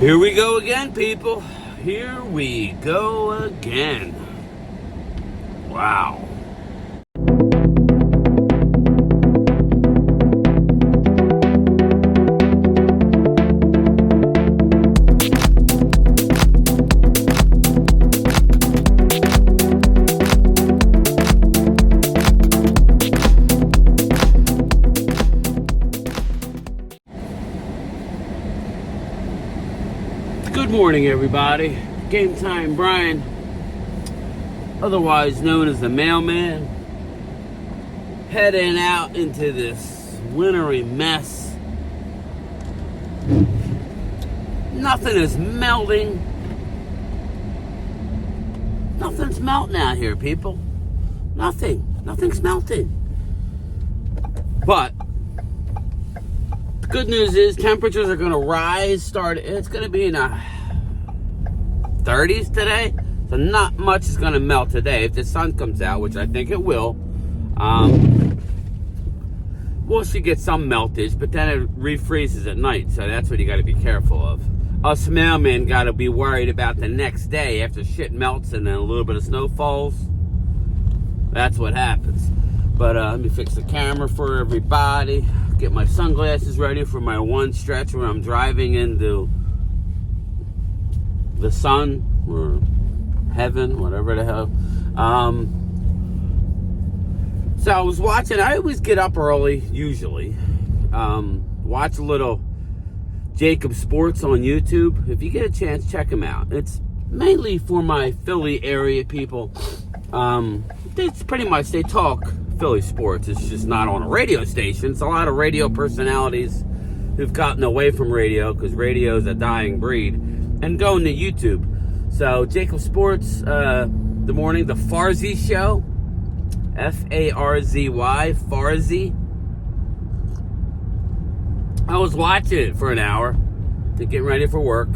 Here we go again, people. Here we go again. Wow. Good morning, everybody. Game Time Brian, otherwise known as the mailman, heading out into this wintry mess. Nothing is melting. Nothing's melting out here, people. Nothing's melting. But the good news is temperatures are going to rise. It's going to be in the 30s today, so not much is going to melt today. If the sun comes out, which I think it will, we'll should get some meltage, but then it refreezes at night, so that's what you got to be careful of. Us mailmen got to be worried about the next day after shit melts and then a little bit of snow falls. That's what happens. But let me fix the camera for everybody. Get my sunglasses ready for my one stretch where I'm driving into the sun or heaven, whatever the hell. So I was watching. I always get up early, usually. Watch a little Jacob Sports on YouTube. If you get a chance, check him out. It's mainly for my Philly area people. It's pretty much, they talk Philly sports. It's just not on a radio station. It's a lot of radio personalities who've gotten away from radio because radio is a dying breed and going to YouTube. So Jacob Sports, the morning, the Farzy Show, F-A-R-Z-Y, Farzy. I was watching it for an hour to get ready for work.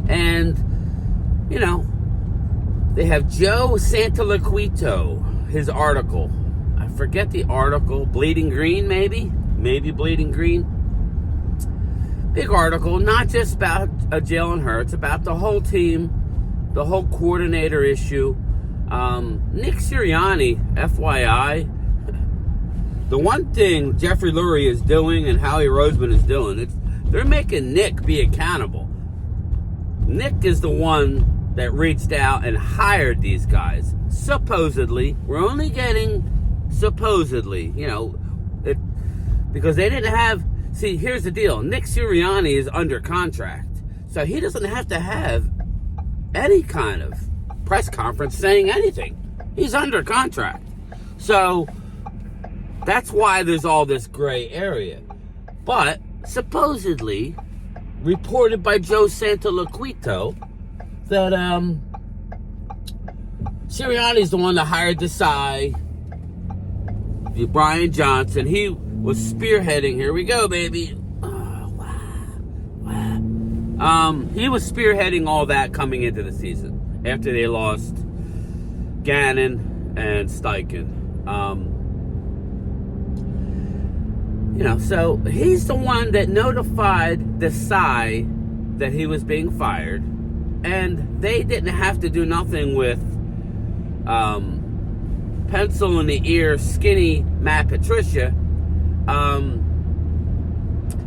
And, you know, they have Joe Santoliquito, his article. I forget the article. Bleeding Green, maybe? Maybe Bleeding Green. Big article, not just about Jalen Hurts, about the whole team, the whole coordinator issue. Nick Sirianni, FYI, the one thing Jeffrey Lurie is doing and Howie Roseman is doing, they're making Nick be accountable. Nick is the one that reached out and hired these guys. Supposedly, we're only getting supposedly, you know, because they didn't have. See, here's the deal. Nick Sirianni is under contract, so he doesn't have to have any kind of press conference saying anything. He's under contract. So that's why there's all this gray area. But supposedly, reported by Joe Santoliquito, that Sirianni's the one that hired Desai, Brian Johnson. He was spearheading. Here we go, baby. Oh, wow. He was spearheading all that coming into the season after they lost Gannon and Steichen. You know, so he's the one that notified Desai that he was being fired, and they didn't have to do nothing with pencil in the ear, skinny Matt Patricia,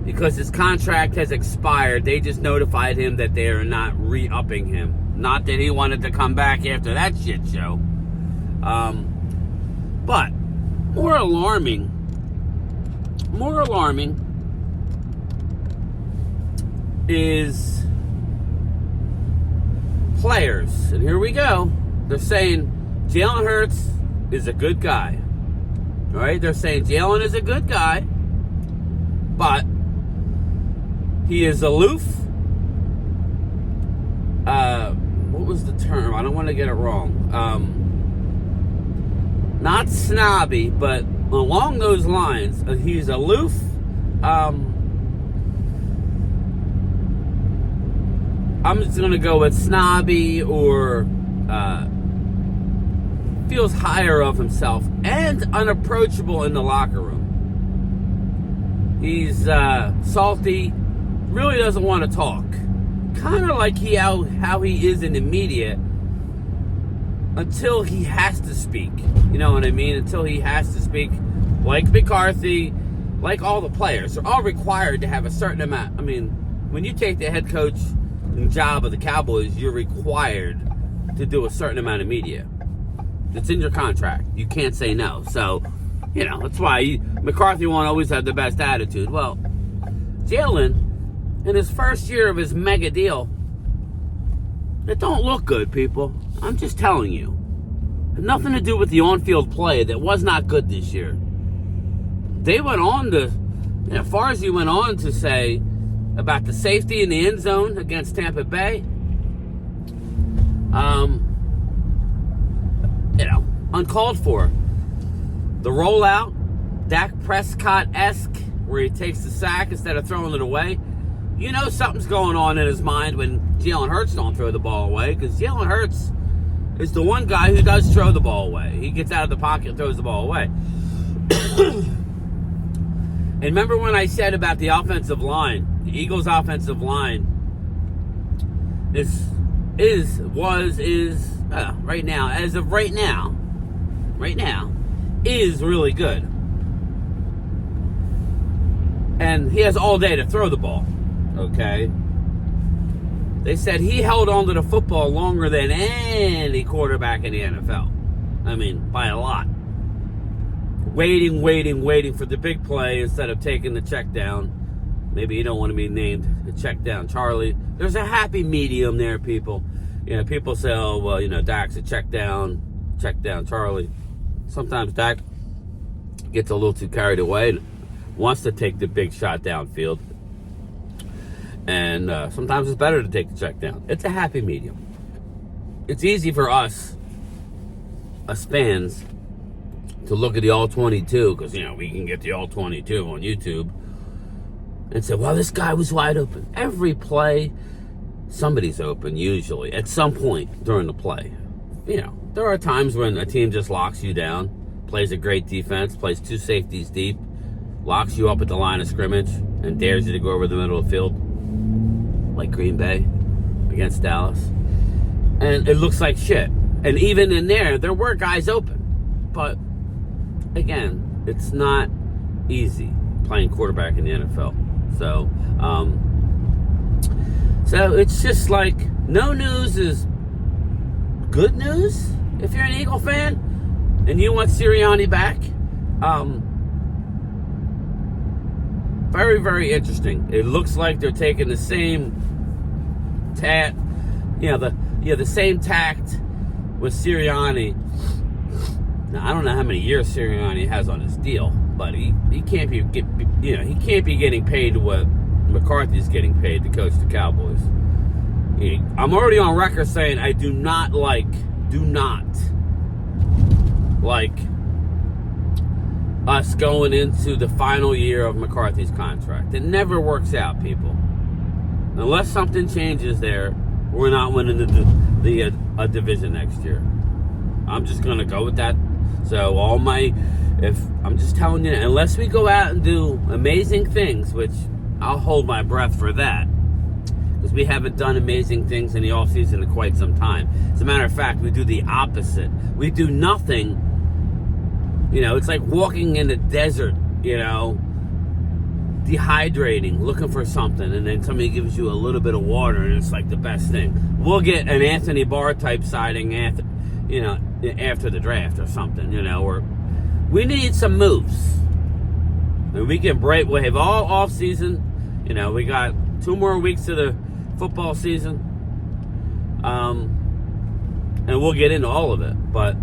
because his contract has expired. They just notified him that they are not re-upping him. Not that he wanted to come back after that shit show. But more alarming is players. And here we go. They're saying Jalen Hurts is a good guy. All right? They're saying Jalen is a good guy, but he is aloof. What was the term? I don't want to get it wrong. Not snobby, but along those lines. He's aloof. I'm just going to go with snobby or feels higher of himself and unapproachable in the locker room. He's salty, really doesn't want to talk. Kind of like how he is in the media until he has to speak. You know what I mean? Until he has to speak. Like McCarthy, like all the players. They're all required to have a certain amount. I mean, when you take the head coach job of the Cowboys, you're required to do a certain amount of media. It's in your contract. You can't say no. So, you know, that's why McCarthy won't always have the best attitude. Well, Jalen, in his first year of his mega deal, it don't look good, people. I'm just telling you. It had nothing to do with the on-field play that was not good this year. They went on to, Farsi went on to say about the safety in the end zone against Tampa Bay. Uncalled for. The rollout, Dak Prescott-esque, where he takes the sack instead of throwing it away. You know something's going on in his mind when Jalen Hurts don't throw the ball away, because Jalen Hurts is the one guy who does throw the ball away. He gets out of the pocket and throws the ball away. And remember when I said about the offensive line, the Eagles' offensive line right now, as of right now, is really good. And he has all day to throw the ball, okay? They said he held on to the football longer than any quarterback in the NFL. I mean, by a lot. Waiting for the big play instead of taking the check down. Maybe you don't want to be named the check down Charlie. There's a happy medium there, people. People say, oh, well, Dak's a check down Charlie. Sometimes Dak gets a little too carried away and wants to take the big shot downfield. And sometimes it's better to take the check down. It's a happy medium. It's easy for us fans, to look at the All-22, because, we can get the All-22 on YouTube, and say, well, this guy was wide open. Every play, somebody's open, usually, at some point during the play. There are times when a team just locks you down, plays a great defense, plays two safeties deep, locks you up at the line of scrimmage, and dares you to go over the middle of the field, like Green Bay against Dallas. And it looks like shit. And even in there were guys open. But, again, it's not easy playing quarterback in the NFL. So it's just like, no news is good news if you're an Eagle fan and you want Sirianni back. Very, very interesting. It looks like they're taking the same the same tact with Sirianni. Now, I don't know how many years Sirianni has on his deal, but he can't be getting paid what McCarthy's getting paid to coach the Cowboys. I'm already on record saying I do not like us going into the final year of McCarthy's contract. It never works out, people. Unless something changes there, we're not winning the division next year. I'm just gonna go with that. So I'm just telling you, unless we go out and do amazing things, which I'll hold my breath for that, because we haven't done amazing things in the offseason in quite some time. As a matter of fact, we do the opposite. We do nothing. It's like walking in the desert, dehydrating, looking for something, and then somebody gives you a little bit of water, and it's like the best thing. We'll get an Anthony Barr type sighting after the draft or something, or we need some moves. And we can we have all off season. We got 2 more weeks of the football season. And we'll get into all of it. But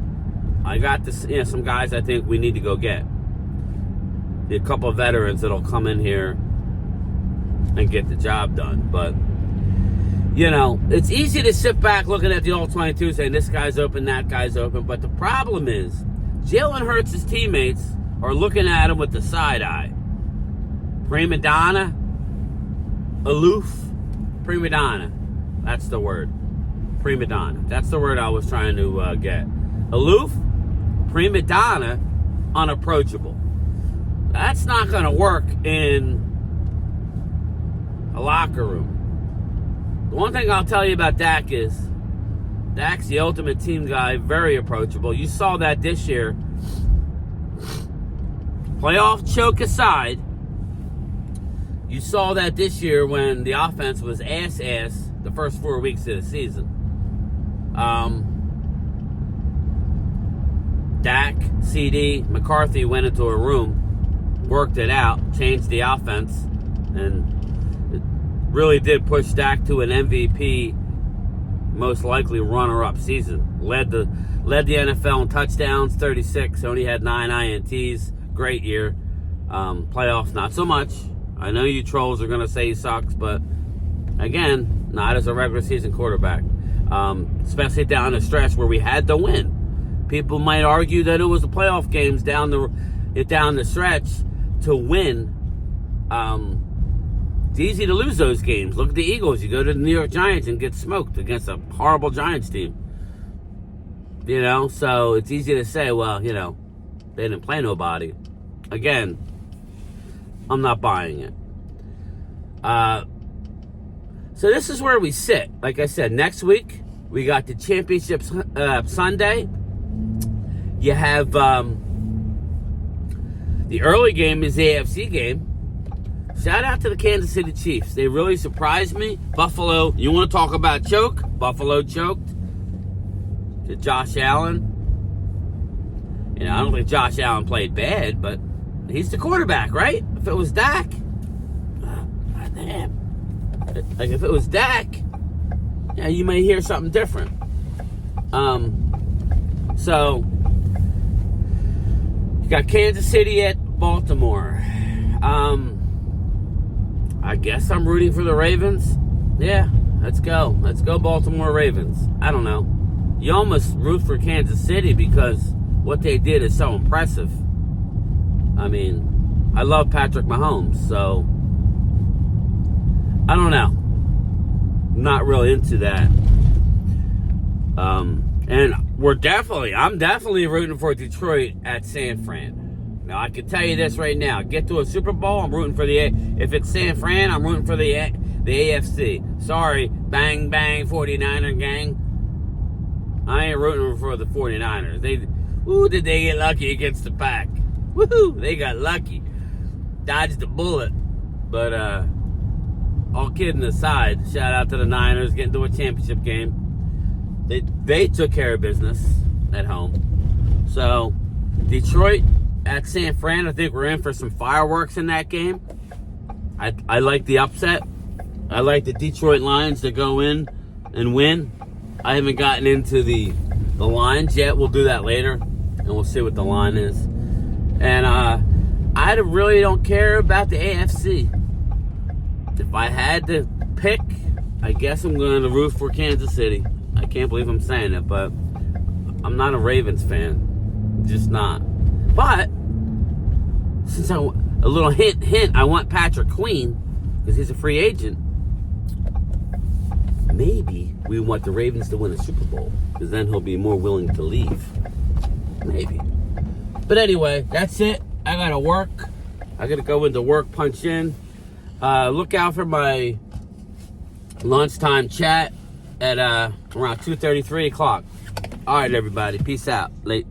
I got this, some guys I think we need to go get. A couple of veterans that'll come in here and get the job done. But, it's easy to sit back looking at the All-22 saying this guy's open, that guy's open. But the problem is, Jalen Hurts' teammates are looking at him with the side eye. PreMadonna, Aloof, PreMadonna. That's the word. PreMadonna. That's the word I was trying to get. Aloof, PreMadonna, Unaproachable. That's not going to work in a locker locker room. The one thing I'll tell you about Dak is Dak's the ultimate team guy, very approachable. You saw that this year. Playoff choke aside, you saw that this year when the offense was ass the first 4 weeks of the season. Dak, CD, McCarthy went into a room, worked it out, changed the offense, and it really did push Dak to an MVP, most likely runner-up season. Led the NFL in touchdowns, 36, only had 9 INTs. Great year. Playoffs, not so much. I know you trolls are going to say he sucks, but again, not as a regular season quarterback. Especially down the stretch where we had to win. People might argue that it was the playoff games down the stretch to win. It's easy to lose those games. Look at the Eagles. You go to the New York Giants and get smoked against a horrible Giants team. You know, so it's easy to say, well, you know, they didn't play nobody. Again, I'm not buying it. So this is where we sit. Like I said, next week, we got the championship Sunday. You have the early game is the AFC game. Shout out to the Kansas City Chiefs. They really surprised me. Buffalo, you want to talk about choke? Buffalo choked to Josh Allen. You know, I don't think Josh Allen played bad, but he's the quarterback, right? If it was Dak, damn. Like if it was Dak, yeah, you may hear something different. So you got Kansas City at Baltimore. I guess I'm rooting for the Ravens. Yeah, let's go. Let's go Baltimore Ravens. I don't know. You almost root for Kansas City because what they did is so impressive. I mean, I love Patrick Mahomes, so I don't know. Not really into that. And I'm definitely rooting for Detroit at San Fran. Now, I can tell you this right now. Get to a Super Bowl, I'm rooting for if it's San Fran, I'm rooting for the AFC. Sorry, bang, bang, 49er gang. I ain't rooting for the 49ers. Did they get lucky against the Pack? Woohoo, they got lucky. Dodged the bullet. But, all kidding aside, shout out to the Niners getting to a championship game. They took care of business at home. So, Detroit at San Fran, I think we're in for some fireworks in that game. I like the upset. I like the Detroit Lions to go in and win. I haven't gotten into the lines yet. We'll do that later, and we'll see what the line is. And I really don't care about the AFC. If I had to pick, I guess I'm going to root for Kansas City. I can't believe I'm saying it, but I'm not a Ravens fan. I'm just not. But since a little hint, I want Patrick Queen because he's a free agent. Maybe we want the Ravens to win a Super Bowl because then he'll be more willing to leave. Maybe. But anyway, that's it. I gotta work. I gotta go into work, punch in. Look out for my lunchtime chat at around 2:30, 3 o'clock. All right, everybody. Peace out. Late.